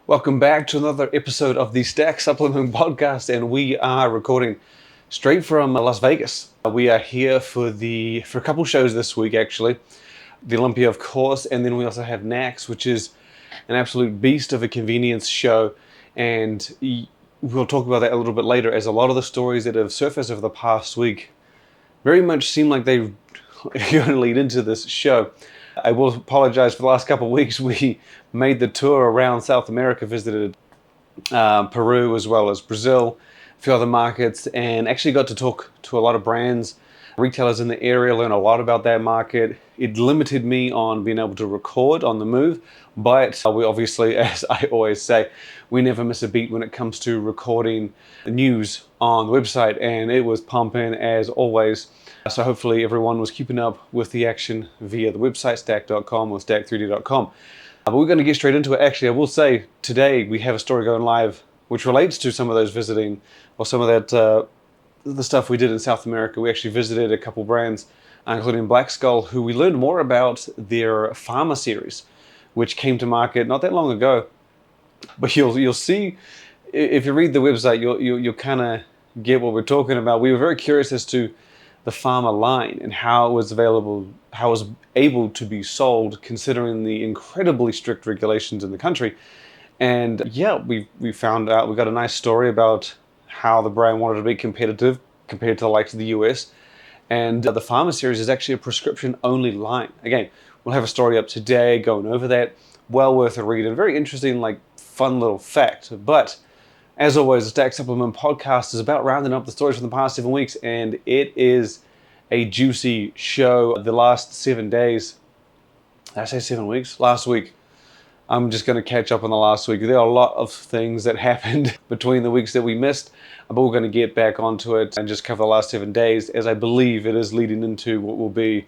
Welcome back to another episode of the Stack Supplement Podcast, and we are recording straight from Las Vegas. We are here for a couple shows this week, actually. The Olympia, of course, and then we also have NAX, which is an absolute beast of a convenience show, and we'll talk about that a little bit later, as a lot of the stories that have surfaced over the past week very much seem like they're going to lead into this show. I will apologize for the last couple of weeks. We made the tour around South America, visited Peru as well as Brazil, a few other markets, and actually got to talk to a lot of brands, retailers in the area, learn a lot about that market. It limited me on being able to record on the move, but we obviously, as I always say, we never miss a beat when it comes to recording news on the website, and it was pumping as always. So hopefully everyone was keeping up with the action via the website, stack.com or stack3d.com. But we're going to get straight into it. Actually, I will say today we have a story going live which relates to some of those visiting, or some of that, the stuff we did in South America. We actually visited a couple brands, including Black Skull, who we learned more about their Farmer series, which came to market not that long ago. But you'll see, if you read the website, you'll kind of get what we're talking about. We were very curious as to the Farmer line and how it was available, how it was able to be sold, considering the incredibly strict regulations in the country. And yeah, we found out, we got a nice story about how the brand wanted to be competitive compared to the likes of the US. And the Farmer series is actually a prescription-only line. Again, we'll have a story up today going over that. Well worth a read, and very interesting, fun little fact. But as always, the Stack Supplement Podcast is about rounding up the stories from the past 7 weeks, and it is a juicy show. The last 7 days, did I say 7 weeks? Last week. I'm just going to catch up on the last week. There are a lot of things that happened between the weeks that we missed, but we're going to get back onto it and just cover the last 7 days, as I believe it is leading into what will be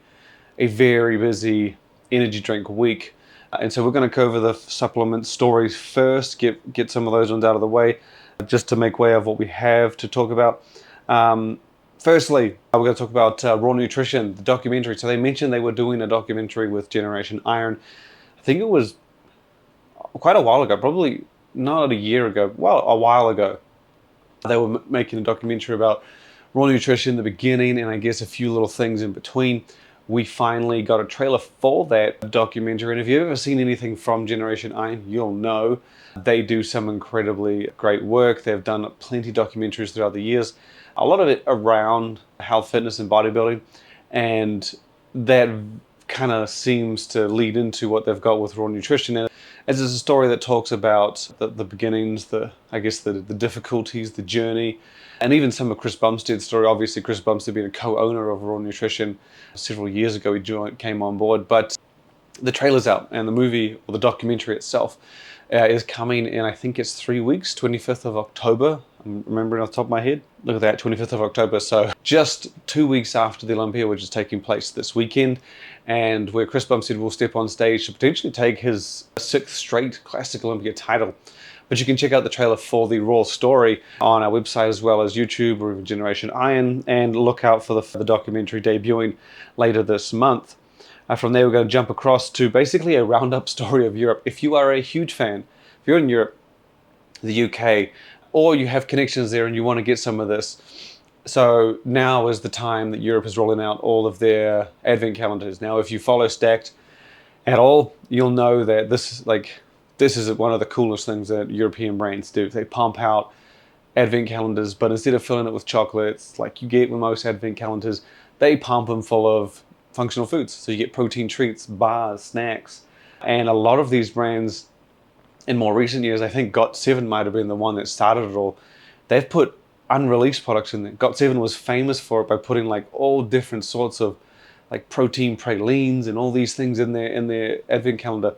a very busy energy drink week. And so we're going to cover the supplement stories first, get some of those ones out of the way, just to make way of what we have to talk about. Firstly, we're going to talk about Raw Nutrition, the documentary. So they mentioned they were doing a documentary with Generation Iron. I think it was quite a while ago, probably not a year ago, well, a while ago. They were making a documentary about Raw Nutrition, the beginning, and I guess a few little things in between. We finally got a trailer for that documentary, and if you've ever seen anything from Generation Iron, you'll know they do some incredibly great work. They've done plenty of documentaries throughout the years, a lot of it around health, fitness, and bodybuilding, and that kind of seems to lead into what they've got with Raw Nutrition. And as it's a story that talks about the beginnings, the difficulties, the journey, and even some of Chris Bumstead's story. Obviously, Chris Bumstead being a co-owner of Raw Nutrition several years ago, he came on board. But the trailer's out, and the movie, or the documentary itself, is coming in, I think it's 3 weeks, 25th of October. I'm remembering off the top of my head. Look at that, 25th of October. So just 2 weeks after the Olympia, which is taking place this weekend, and where Chris Bumstead will step on stage to potentially take his 6th straight Classic Olympia title. But you can check out the trailer for the Raw story on our website, as well as YouTube or even Generation Iron, and look out for the documentary debuting later this month. From there, we're going to jump across to basically a roundup story of Europe. If you are a huge fan, if you're in Europe, the UK, or you have connections there and you want to get some of this, so now is the time that Europe is rolling out all of their advent calendars. Now, if you follow Stacked at all, you'll know that this is one of the coolest things that European brands do. They pump out advent calendars, but instead of filling it with chocolates like you get with most advent calendars, they pump them full of functional foods. So you get protein treats, bars, snacks, and a lot of these brands in more recent years, I think Got7 might have been the one that started it all. They've put unreleased products in there. Got7 was famous for it by putting all different sorts of protein pralines and all these things in their advent calendar.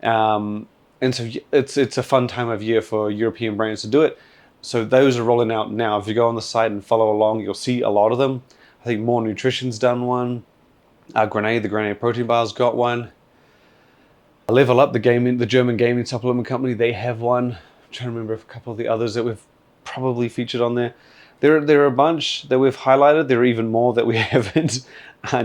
And so it's a fun time of year for European brands to do it. So those are rolling out now. If you go on the site and follow along, you'll see a lot of them. I think More Nutrition's done one. The Grenade protein bars got one. Level Up, the German gaming supplement company, they have one. I'm trying to remember a couple of the others that we've probably featured on there. There are a bunch that we've highlighted. There are even more that we haven't,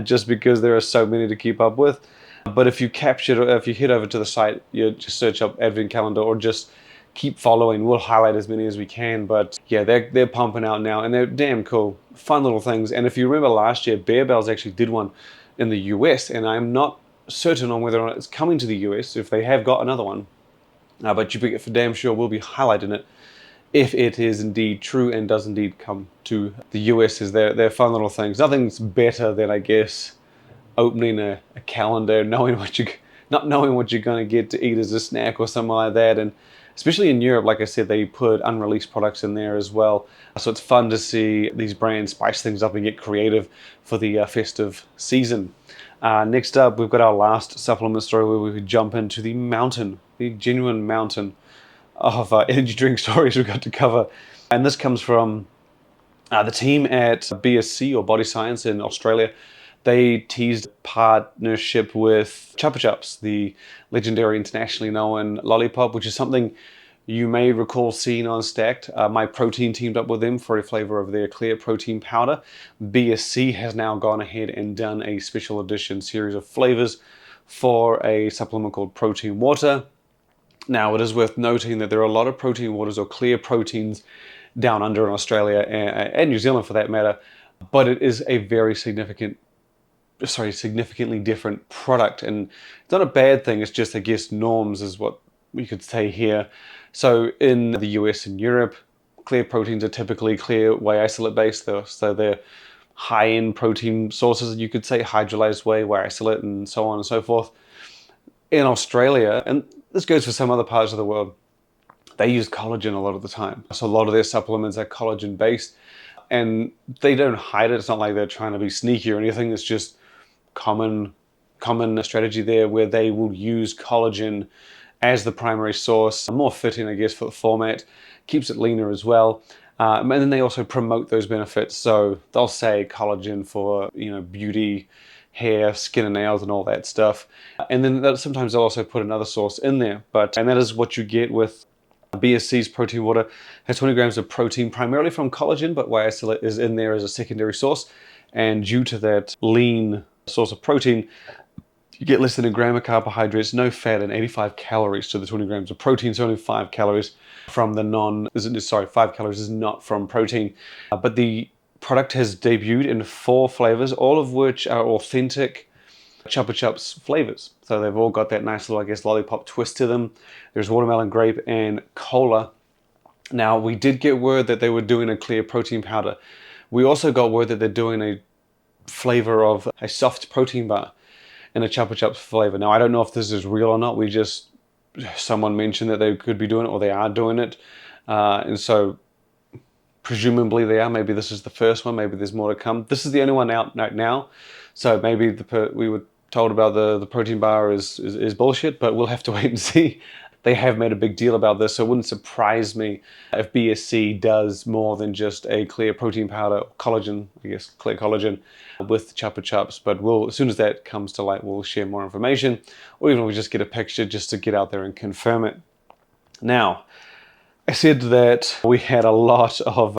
just because there are so many to keep up with. But if you head over to the site, you just search up Advent Calendar, or just keep following. We'll highlight as many as we can, but yeah, they're pumping out now, and they're damn cool, fun little things. And if you remember last year, Bear Bells actually did one in the US, and I'm not certain on whether or not it's coming to the US, if they have got another one, but you be for damn sure we'll be highlighting it if it is indeed true and does indeed come to the US. Is they're fun little things. Nothing's better than, I guess, opening a calendar, not knowing what you're going to get to eat as a snack or something like that. And especially in Europe, like I said, they put unreleased products in there as well. So it's fun to see these brands spice things up and get creative for the festive season. Next up, we've got our last supplement story where we could jump into the genuine mountain of energy drink stories we've got to cover. And this comes from the team at BSC, or Body Science, in Australia. They teased a partnership with Chupa Chups, the legendary internationally known lollipop, which is something you may recall seeing on Stacked. My protein teamed up with them for a flavor of their clear protein powder. BSC has now gone ahead and done a special edition series of flavors for a supplement called Protein Water. Now, it is worth noting that there are a lot of protein waters, or clear proteins, down under in Australia and New Zealand for that matter, but it is a very significantly different product, and it's not a bad thing. It's just, I guess, norms is what we could say here. So in the US and Europe, clear proteins are typically clear whey isolate based, so they're high-end protein sources, you could say, hydrolyzed whey isolate, and so on and so forth. In Australia, and this goes for some other parts of the world, they use collagen a lot of the time. So a lot of their supplements are collagen based, and they don't hide it. It's not like they're trying to be sneaky or anything. It's just common strategy there, where they will use collagen as the primary source. More fitting, I guess, for the format. Keeps it leaner as well. And then they also promote those benefits. So they'll say collagen for, beauty, hair, skin and nails and all that stuff. And then sometimes they'll also put another source in there. And that is what you get with BSC's protein water. It has 20 grams of protein, primarily from collagen, but whey isolate is in there as a secondary source. And due to that lean source of protein, you get less than a gram of carbohydrates, no fat, and 85 calories to the 20 grams of protein. So only 5 calories from 5 calories is not from protein. But the product has debuted in 4 flavors, all of which are authentic Chupa Chups flavors. So they've all got that nice little, I guess, lollipop twist to them. There's watermelon, grape, and cola. Now, we did get word that they were doing a clear protein powder. We also got word that they're doing a flavor of a soft protein bar in a Chupa Chups flavor. Now, I don't know if this is real or not. Someone mentioned that they could be doing it, or they are doing it. And so presumably they are. Maybe this is the first one. Maybe there's more to come. This is the only one out now. So maybe we were told about the protein bar is bullshit, but we'll have to wait and see. They have made a big deal about this, so it wouldn't surprise me if BSC does more than just a clear protein powder, collagen, I guess, clear collagen with Chupa Chups. But as soon as that comes to light, we'll share more information, or even we just get a picture just to get out there and confirm it. Now, I said that we had a lot of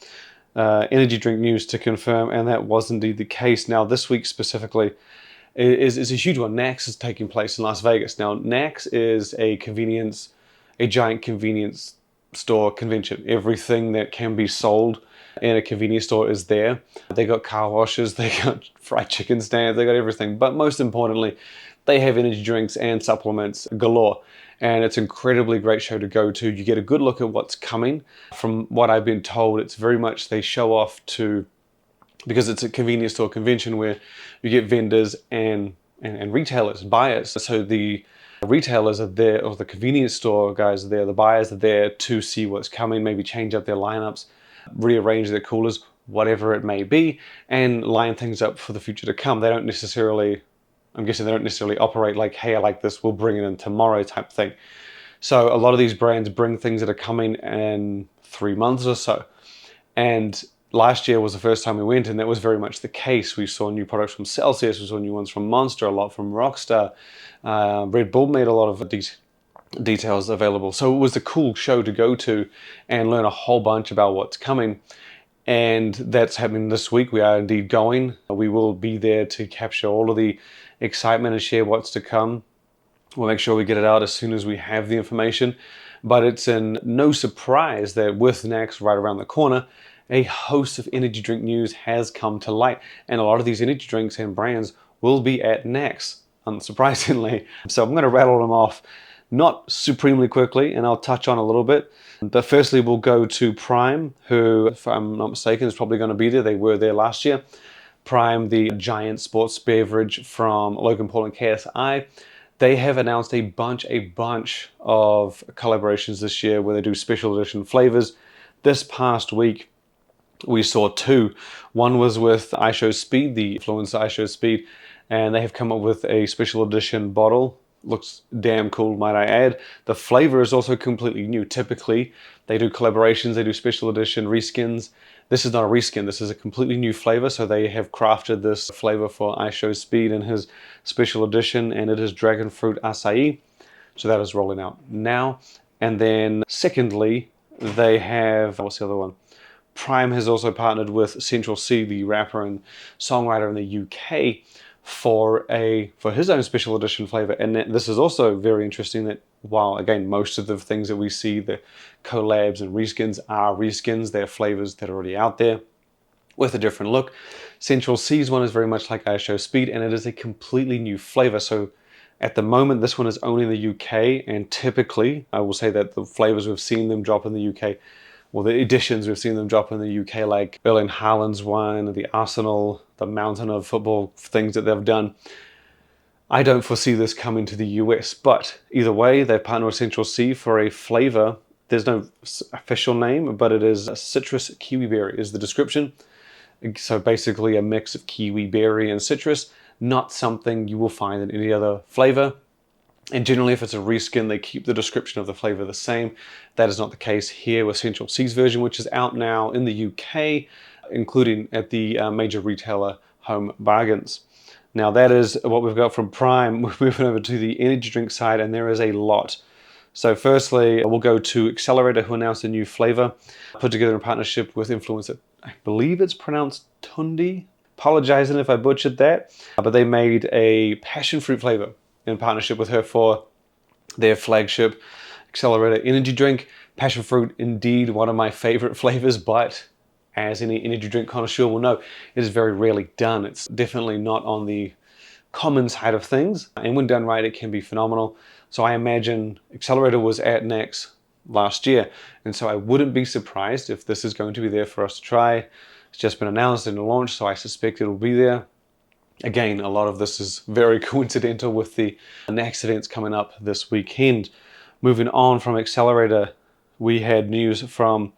energy drink news to confirm, and that was indeed the case. Now, this week specifically is a huge one. NACS is taking place in Las Vegas. Now, NACS is a giant convenience store convention. Everything that can be sold in a convenience store is there. They got car washes, they got fried chicken stands, they got everything. But most importantly, they have energy drinks and supplements galore. And it's an incredibly great show to go to. You get a good look at what's coming. From what I've been told, it's very much they show off because it's a convenience store convention where you get vendors and retailers, buyers. So the retailers are there, or the convenience store guys are there, the buyers are there to see what's coming, maybe change up their lineups, rearrange their coolers, whatever it may be, and line things up for the future to come. I'm guessing they don't necessarily operate like, hey, I like this, we'll bring it in tomorrow type thing. So a lot of these brands bring things that are coming in 3 months or so. And last year was the first time we went, and that was very much the case. We saw new products from Celsius, we saw new ones from Monster, a lot from Rockstar. Red Bull made a lot of details available. So it was a cool show to go to and learn a whole bunch about what's coming. And that's happening this week. We are indeed going. We will be there to capture all of the excitement and share what's to come. We'll make sure we get it out as soon as we have the information. But it's in no surprise that with NACS right around the corner, a host of energy drink news has come to light. And a lot of these energy drinks and brands will be at NACS, unsurprisingly. So I'm going to rattle them off, not supremely quickly, and I'll touch on a little bit. But firstly, we'll go to Prime, who, if I'm not mistaken, is probably going to be there. They were there last year. Prime, the giant sports beverage from Logan Paul and KSI, they have announced a bunch of collaborations this year where they do special edition flavors. This past week, we saw two. One was with iShowSpeed, the influencer iShowSpeed, and they have come up with a special edition bottle. Looks damn cool, might I add. The flavor is also completely new. Typically, they do collaborations, they do special edition reskins. This is not a reskin, this is a completely new flavor, so they have crafted this flavor for iShowSpeed in his special edition, and it is Dragon Fruit Acai. So that is rolling out now. And then secondly, they have, what's the other one? Prime has also partnered with Central C, the rapper and songwriter in the UK, for his own special edition flavor. And this is also very interesting that while, again, most of the things that we see, the collabs and reskins are reskins, they're flavors that are already out there with a different look. Central C's one is very much like iShowSpeed, and it is a completely new flavor. So at the moment, this one is only in the UK, and typically, I will say that the flavors we've seen them drop in the UK, well, the editions we've seen them drop in the UK, like Erling Haaland's one, the Arsenal, the mountain of football things that they've done. I don't foresee this coming to the US, but either way, they've partnered with Central C for a flavor. There's no official name, but it is a citrus kiwi berry is the description. So basically a mix of kiwi berry and citrus, not something you will find in any other flavor. And generally, if it's a reskin, they keep the description of the flavor the same. That is not the case here with Central C's version, which is out now in the UK, including at the major retailer Home Bargains. Now, that is what we've got from Prime. We're moving over to the energy drink side, and there is a lot. So firstly, we'll go to Accelerator, who announced a new flavor, put together in partnership with influencer, I believe it's pronounced Tundi. Apologizing if I butchered that. But they made a passion fruit flavor in partnership with her for their flagship Accelerator energy drink. Passion fruit, indeed one of my favorite flavors, but as any energy drink connoisseur will know, it is very rarely done. It's definitely not on the common side of things, and when done right, it can be phenomenal. So I imagine Accelerator was at NACS last year, and so I wouldn't be surprised if this is going to be there for us to try. It's just been announced and launched, so I suspect it'll be there. Again, a lot of this is very coincidental with the NACS events coming up this weekend. Moving on from Accelerator, we had news from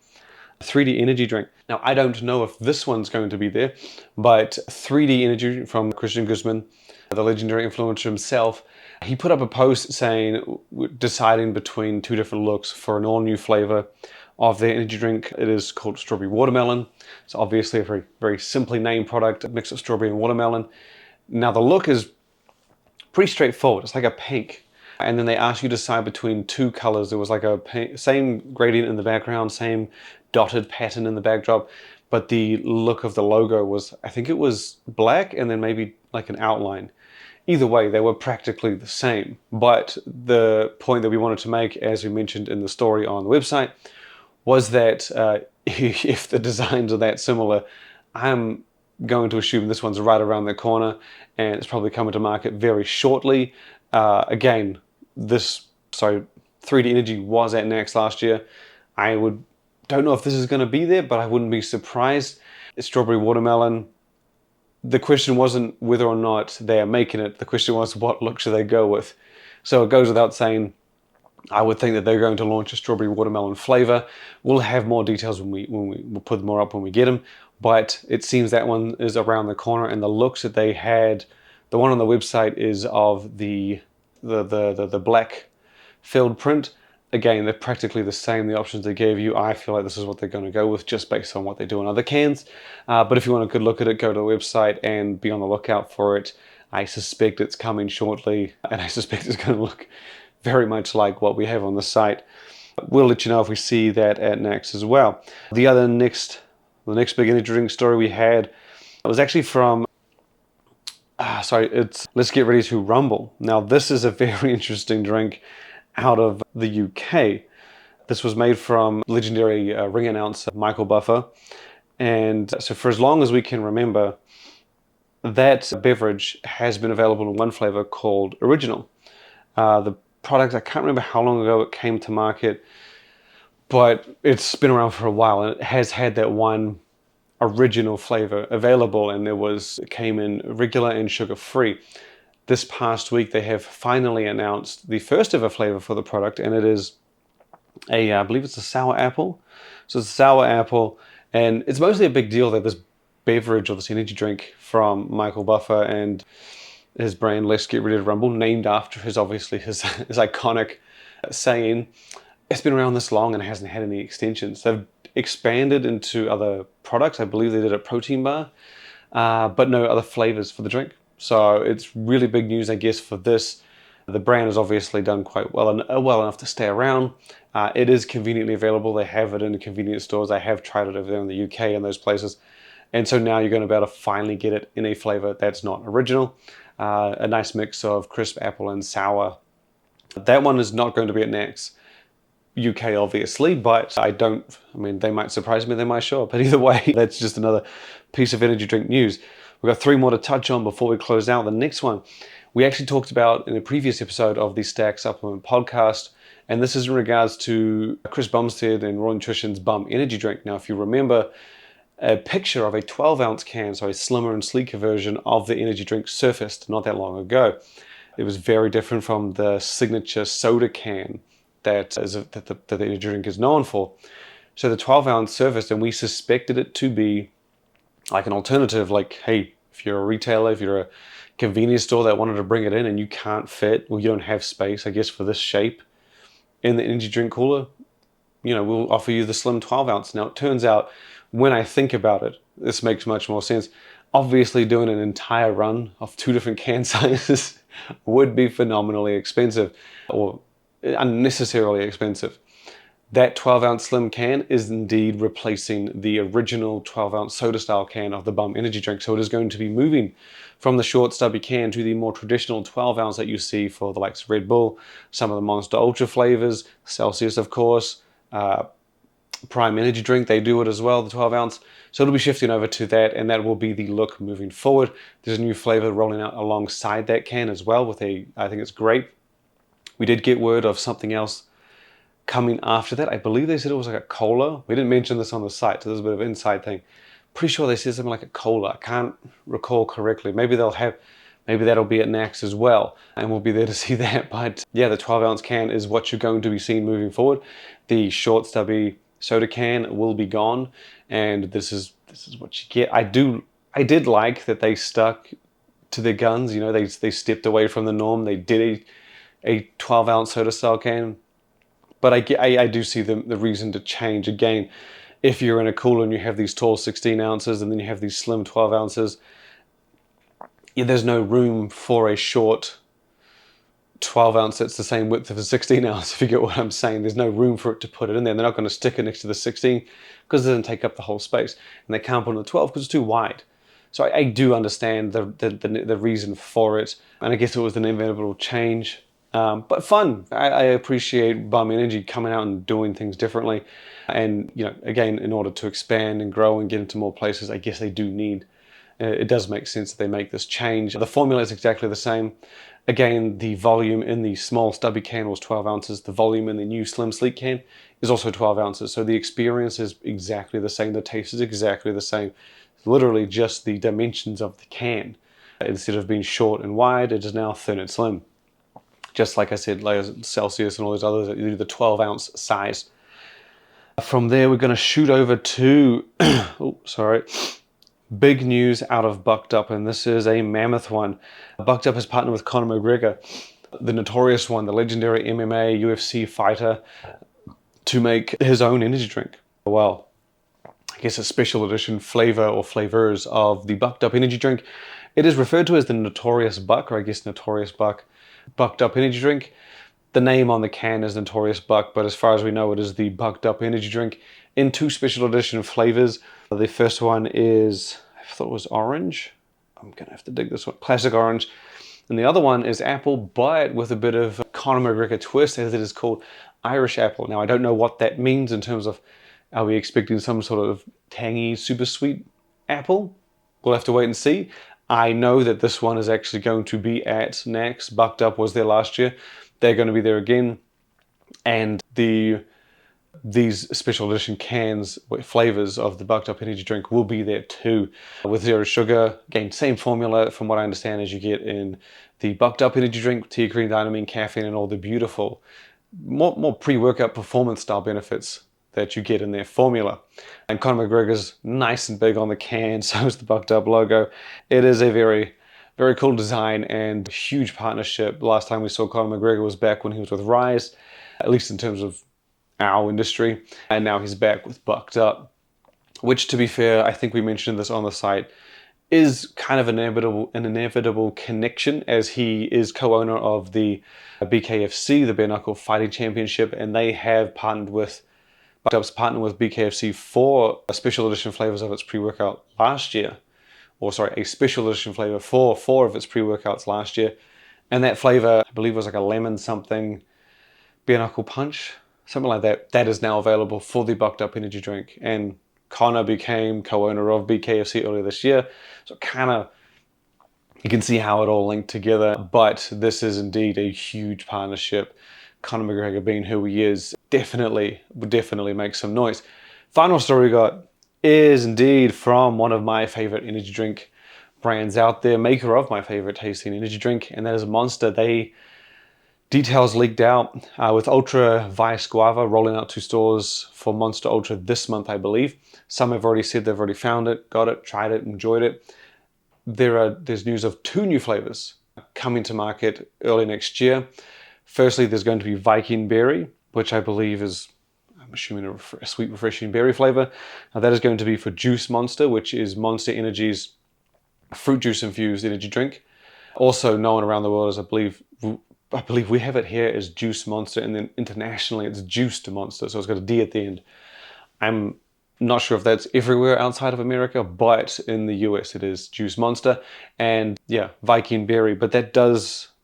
3D Energy Drink. Now, I don't know if this one's going to be there, but 3D Energy from Christian Guzman, the legendary influencer himself, he put up a post saying, deciding between two different looks for an all-new flavor of their energy drink. It is called Strawberry Watermelon. It's obviously a very, very simply named product, a mix of strawberry and watermelon. Now the look is pretty straightforward. It's like a pink. And then they asked you to decide between two colors. There was like a same gradient in the background, same dotted pattern in the backdrop, but the look of the logo was, I think it was black and then maybe like an outline. Either way, they were practically the same. But the point that we wanted to make, as we mentioned in the story on the website, was that if the designs are that similar, I'm going to assume this one's right around the corner and it's probably coming to market very shortly. Again, 3D Energy was at NACS last year. Don't know if this is going to be there, but I wouldn't be surprised. It's Strawberry Watermelon. The question wasn't whether or not they are making it. The question was, what look should they go with? So it goes without saying, I would think that they're going to launch a strawberry watermelon flavor. We'll have more details we'll put more up when we get them. But it seems that one is around the corner, and the looks that they had, the one on the website is of the black filled print. Again, they're practically the same, the options they gave you. I feel like this is what they're going to go with just based on what they do in other cans. But if you want a good look at it, go to the website and be on the lookout for it. I suspect it's coming shortly, and I suspect it's going to look very much like what we have on the site. We'll let you know if we see that at NACS as well. The next big energy drink story we had was actually from, it's Let's Get Ready to Rumble. Now, this is a very interesting drink out of the UK. This was made from legendary ring announcer Michael Buffer. And so for as long as we can remember, that beverage has been available in one flavor called Original. The product, I can't remember how long ago it came to market, but it's been around for a while, and it has had that one original flavor available, and it came in regular and sugar-free. This past week, they have finally announced the first ever flavor for the product, and it is I believe it's a sour apple. So it's a sour apple, and it's mostly a big deal that this beverage or this energy drink from Michael Buffer and his brand Let's Get Ready to Rumble, named after his iconic saying, it's been around this long and hasn't had any extensions. They've expanded into other products. I believe they did a protein bar, but no other flavors for the drink. So it's really big news, I guess, for this. The brand has obviously done quite well enough to stay around. It is conveniently available. They have it in the convenience stores. I have tried it over there in the UK and those places. And so now you're going to be able to finally get it in a flavor that's not original. A nice mix of crisp apple and sour. That one is not going to be at NACS UK, obviously, but they might surprise me, they might show up. But either way, that's just another piece of energy drink news. We've got 3 more to touch on before we close out. The next one, we actually talked about in a previous episode of the Stack Supplement Podcast, and this is in regards to Chris Bumstead and Raw Nutrition's Bum Energy Drink. Now, if you remember, a picture of a 12-ounce can, so a slimmer and sleeker version of the energy drink surfaced not that long ago. It was very different from the signature soda can that the energy drink is known for. So the 12-ounce surfaced, and we suspected it to be like an alternative, like, hey, if you're a retailer, if you're a convenience store that wanted to bring it in and you can't fit, or you don't have space, I guess, for this shape in the energy drink cooler, we'll offer you the slim 12-ounce. Now, it turns out, when I think about it, this makes much more sense. Obviously, doing an entire run of 2 different can sizes would be phenomenally expensive, or unnecessarily expensive. That 12-ounce slim can is indeed replacing the original 12-ounce soda-style can of the Bum energy drink. So it is going to be moving from the short, stubby can to the more traditional 12-ounce that you see for the likes of Red Bull, some of the Monster Ultra flavors, Celsius, of course, Prime Energy Drink, they do it as well, the 12-ounce. So it'll be shifting over to that, and that will be the look moving forward. There's a new flavor rolling out alongside that can as well with I think it's grape. We did get word of something else coming after that. I believe they said it was like a cola. We didn't mention this on the site, so there's a bit of an inside thing. Pretty sure they said something like a cola. I can't recall correctly. Maybe that'll be at NACS as well, and we'll be there to see that. But yeah, the 12-ounce can is what you're going to be seeing moving forward. The short, stubby soda can will be gone, and this is what you get. I did like that they stuck to their guns. They stepped away from the norm. They did a 12-ounce soda style can. But I do see the reason to change. Again, if you're in a cooler and you have these tall 16 ounces and then you have these slim 12 ounces, there's no room for a short 12 ounce that's the same width of a 16 ounce, if you get what I'm saying. There's no room for it to put it in there. They're not going to stick it next to the 16 because it doesn't take up the whole space. And they can't put it in the 12 because it's too wide. So I do understand the reason for it. And I guess it was an inevitable change. But fun. I appreciate Bum Energy coming out and doing things differently. And, again, in order to expand and grow and get into more places, I guess they do need, it does make sense that they make this change. The formula is exactly the same. Again, the volume in the small stubby can was 12 ounces. The volume in the new slim sleek can is also 12 ounces. So the experience is exactly the same. The taste is exactly the same. It's literally just the dimensions of the can. Instead of being short and wide, it is now thin and slim. Just like I said, like Celsius and all those others that do the 12-ounce size. From there, we're going to shoot over to, big news out of Bucked Up, and this is a mammoth one. Bucked Up has partnered with Conor McGregor, the notorious one, the legendary MMA UFC fighter, to make his own energy drink. Well, I guess a special edition flavor or flavors of the Bucked Up energy drink. It is referred to as the Notorious Buck, or I guess Notorious Buck Bucked Up energy drink. The name on the can is Notorious Buck, but as far as we know, it is the Bucked Up energy drink in 2 special edition flavors. The first one is, I thought it was orange. I'm gonna have to dig this one. Classic orange. And the other one is apple, but with a bit of Conor McGregor twist, as it is called, Irish apple. Now, I don't know what that means in terms of, are we expecting some sort of tangy, super sweet apple? We'll have to wait and see. I know that this one is actually going to be at NACS. Bucked Up was there last year. They're going to be there again. And these special edition cans, flavors of the Bucked Up energy drink will be there too. With zero sugar, again, same formula from what I understand as you get in the Bucked Up energy drink, theocrine, dynamine, caffeine, and all the beautiful, more pre-workout performance style benefits that you get in their formula. And Conor McGregor's nice and big on the can, so is the Bucked Up logo. It is a very, very cool design and huge partnership. The last time we saw Conor McGregor was back when he was with Rise, at least in terms of our industry, and now he's back with Bucked Up, which, to be fair, I think we mentioned this on the site, is kind of an inevitable connection, as he is co-owner of the BKFC, the Bare Knuckle Fighting Championship, and they have partnered with Bucked Up's partnered with BKFC for a special edition flavors of its pre-workout last year, or sorry, a special edition flavor for 4 of its pre-workouts last year, and that flavor, I believe, was like a lemon something, Bare Knuckle Punch, something like that. That is now available for the Bucked Up energy drink, and Conor became co-owner of BKFC earlier this year, so kind of you can see how it all linked together. But this is indeed a huge partnership. Conor McGregor, being who he is, would definitely make some noise. Final story we got is indeed from one of my favorite energy drink brands out there, maker of my favorite tasting energy drink, and that is Monster. Details leaked out with Ultra Vice Guava rolling out to stores for Monster Ultra this month, I believe. Some have already said they've already found it, got it, tried it, enjoyed it. There's news of 2 new flavors coming to market early next year. Firstly, there's going to be Viking Berry, which I believe is, I'm assuming, a sweet, refreshing berry flavor. Now, that is going to be for Juice Monster, which is Monster Energy's fruit juice infused energy drink. Also known around the world as, I believe we have it here as Juice Monster, and then internationally it's Juiced Monster, so it's got a D at the end. I'm not sure if that's everywhere outside of America, but in the US it is Juice Monster, and yeah, Viking Berry. But the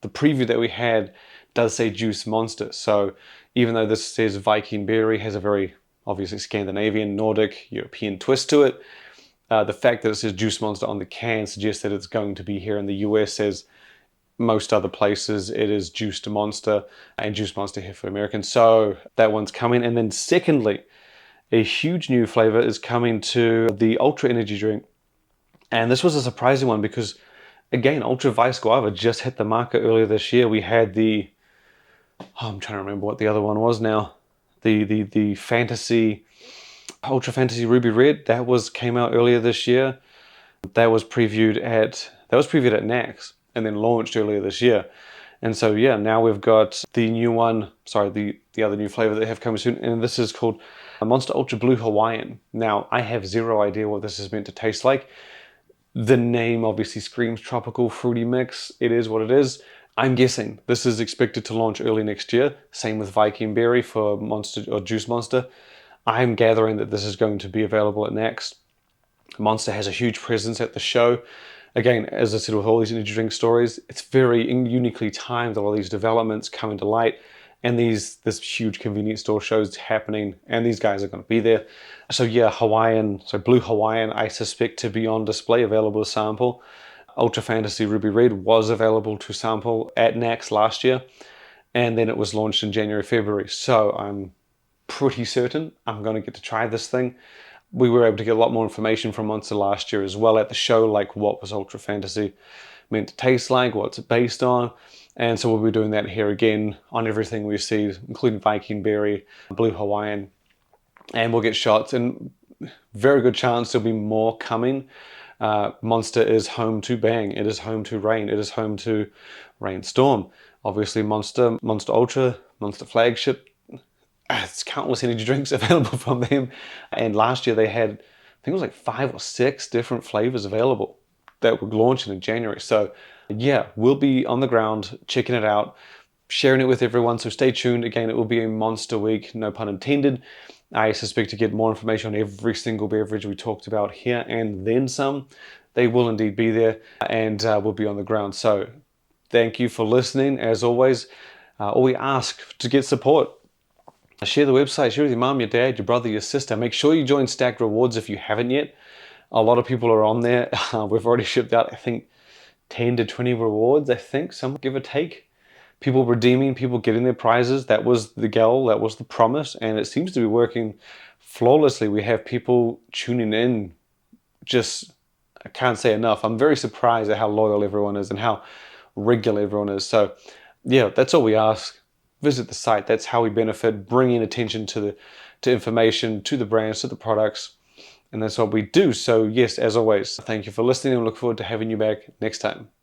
preview that we had does say Juice Monster, so even though this says Viking Berry, has a very obviously Scandinavian, Nordic, European twist to it, the fact that it says Juice Monster on the can suggests that it's going to be here in the US, as most other places it is Juiced Monster, and Juice Monster here for Americans. So that one's coming. And then secondly, a huge new flavor is coming to the Ultra energy drink. And this was a surprising one because, again, Ultra Vice Guava just hit the market earlier this year. We had I'm trying to remember what the other one was now. The Fantasy, Ultra Fantasy Ruby Red, came out earlier this year. That was previewed at NACS and then launched earlier this year. And so yeah, now we've got the new one, the other new flavor that they have coming soon, and this is called Monster Ultra Blue Hawaiian. Now, I have zero idea what this is meant to taste like. The name obviously screams tropical fruity mix. It is what it is. I'm guessing this is expected to launch early next year. Same with Viking Berry for Monster or Juice Monster. I'm gathering that this is going to be available at NACS. Monster has a huge presence at the show. Again, as I said, with all these energy drink stories, it's very uniquely timed, all these developments coming to light, and this huge convenience store shows happening, and these guys are going to be there. So yeah, Blue Hawaiian, I suspect to be on display, available to sample. Ultra Fantasy Ruby Red was available to sample at NACS last year, and then it was launched in January, February. So I'm pretty certain I'm going to get to try this thing. We were able to get a lot more information from Monster last year as well at the show, like what was Ultra Fantasy meant to taste like, what's it based on. And so we'll be doing that here again on everything we see, including Viking Berry, Blue Hawaiian, and we'll get shots, and very good chance there'll be more coming. Monster is home to Bang, it is home to Rain, it is home to Rainstorm. Obviously Monster, Monster Ultra, Monster Flagship, it's countless energy drinks available from them. And last year they had, I think it was like 5 or 6 different flavors available that were launching in January. So yeah, we'll be on the ground, checking it out, sharing it with everyone. So stay tuned. Again, it will be a monster week, no pun intended. I suspect to get more information on every single beverage we talked about here and then some. They will indeed be there, and we'll be on the ground. So thank you for listening. As always, Or we ask to get support. Share the website, share with your mom, your dad, your brother, your sister. Make sure you join Stack Rewards if you haven't yet. A lot of people are on there. We've already shipped out, I think, 10 to 20 rewards, I think, some give or take. People redeeming, people getting their prizes. That was the goal, that was the promise, and it seems to be working flawlessly. We have people tuning in. Just, I can't say enough. I'm very surprised at how loyal everyone is and how regular everyone is. So yeah, that's all we ask. Visit the site. That's how we benefit, bringing attention to information, to the brands, to the products. And that's what we do. So yes, as always, thank you for listening and look forward to having you back next time.